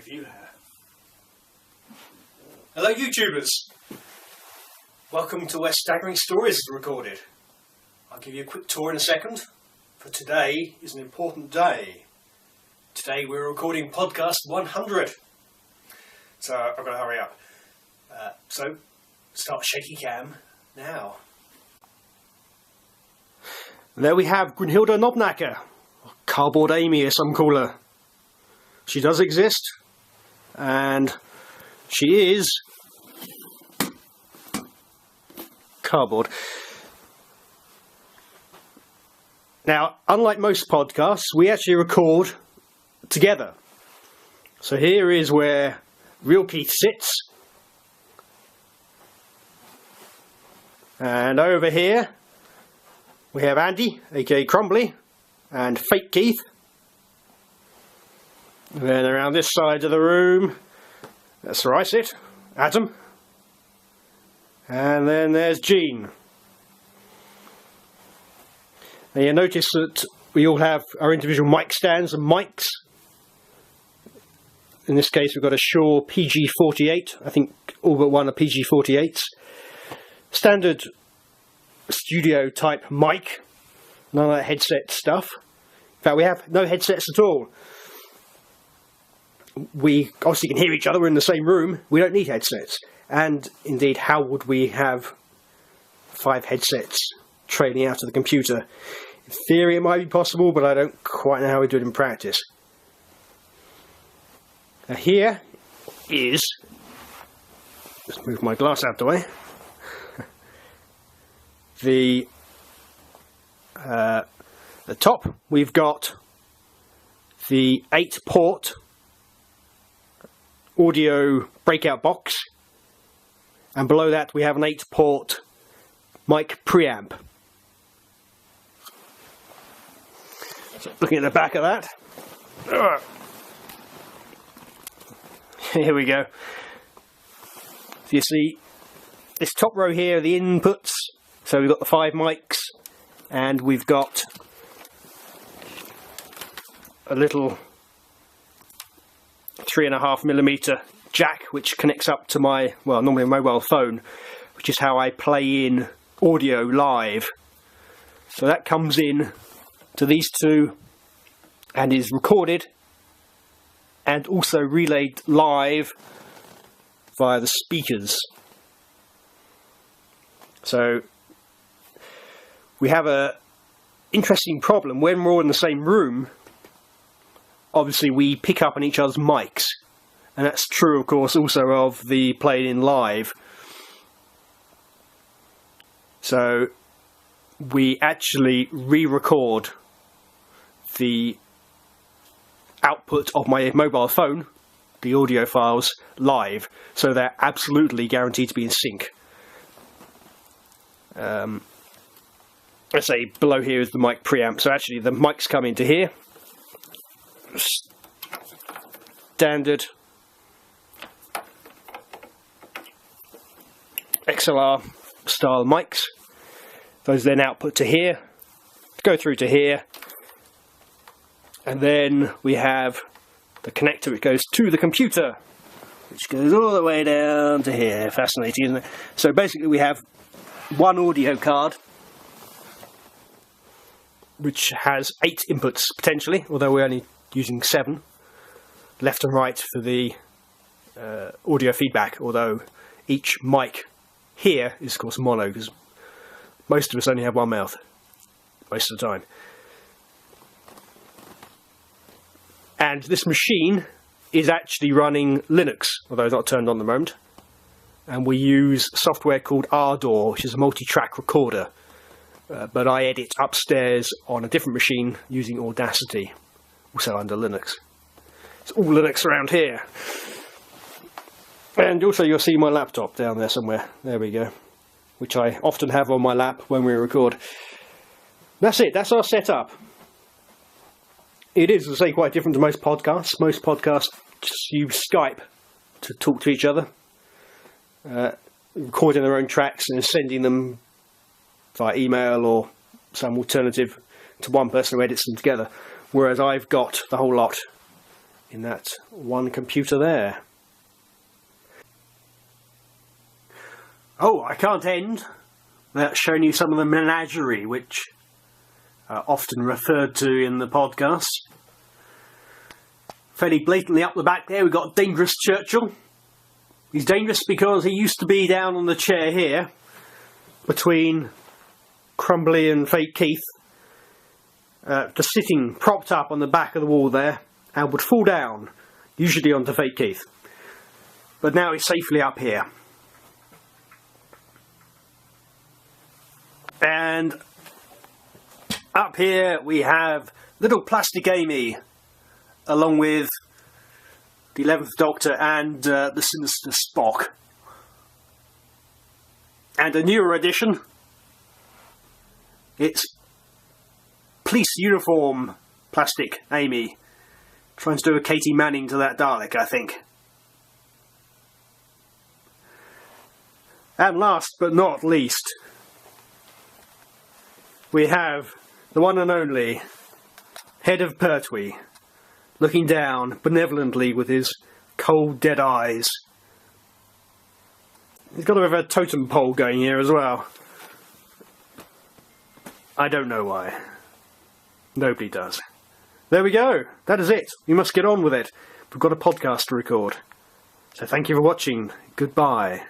review here. Hello YouTubers! Welcome to where Staggering Stories is recorded. I'll give you a quick tour in a second, for today is an important day. Today we're recording podcast 100. So I've got to hurry up. So start shaky cam now. There we have Brunhilde Knobnacker, Cardboard Amy as some call her. She does exist, and she is cardboard. Now, unlike most podcasts, we actually record together. So here is where real Keith sits. And over here, we have Andy, aka Crumbly, and fake Keith. And then around this side of the room, that's where I sit, Adam. And then there's Jean. Now you notice that we all have our individual mic stands and mics. In this case we've got a Shure PG48, I think all but one are PG48s. Standard studio type mic, none of that headset stuff. In fact, we have no headsets at all. We obviously can hear each other, we're in the same room, we don't need headsets. And indeed, how would we have 5 headsets trailing out of the computer? In theory it might be possible, but I don't quite know how we do it in practice. Now here is, let's move my glass out of the way, the top we've got the 8-port audio breakout box, and below that we have an 8-port mic preamp. So looking at the back of that, here we go. So you see this top row here are the inputs, so we've got the 5 mics, and we've got a little 3.5mm jack which connects up to my, well, normally a mobile phone, which is how I play in audio live. So that comes in to these two and is recorded and also relayed live via the speakers. So we have a interesting problem when we're all in the same room. Obviously we pick up on each other's mics, and that's true of course also of the playing in live. So we actually re-record the output of my mobile phone, the audio files, live, so they're absolutely guaranteed to be in sync. Let's say below here is the mic preamp, so actually the mics come into here. Standard XLR style mics. Those then output to here, go through to here, and then we have the connector which goes to the computer, which goes all the way down to here. Fascinating, isn't it? So basically we have one audio card which has 8 inputs potentially, although we're only using 7, left and right for the audio feedback, although each mic here is of course mono, because most of us only have one mouth most of the time. And this machine is actually running Linux, although it's not turned on at the moment, and we use software called Ardor, which is a multi-track recorder, but I edit upstairs on a different machine using Audacity, also under Linux. It's all Linux around here. And also you'll see my laptop down there somewhere. There we go. Which I often have on my lap when we record. That's it. That's our setup. It is, as I say, quite different to most podcasts. Most podcasts just use Skype to talk to each other. Recording their own tracks and sending them via email or some alternative to one person who edits them together. Whereas I've got the whole lot in that one computer there. Oh, I can't end without showing you some of the menagerie which are often referred to in the podcast. Fairly blatantly up the back there, we've got Dangerous Churchill. He's dangerous because he used to be down on the chair here between Crumbly and Fake Keith, just sitting propped up on the back of the wall there, and would fall down, usually onto Fake Keith. But now he's safely up here. And up here we have little Plastic Amy, along with the 11th Doctor and the Sinister Spock. And a newer addition, it's police uniform Plastic Amy, trying to do a Katie Manning to that Dalek, I think. And last but not least, we have the one and only Head of Pertwee, looking down benevolently with his cold, dead eyes. He's got a bit of a totem pole going here as well. I don't know why. Nobody does. There we go. That is it. We must get on with it. We've got a podcast to record. So thank you for watching. Goodbye.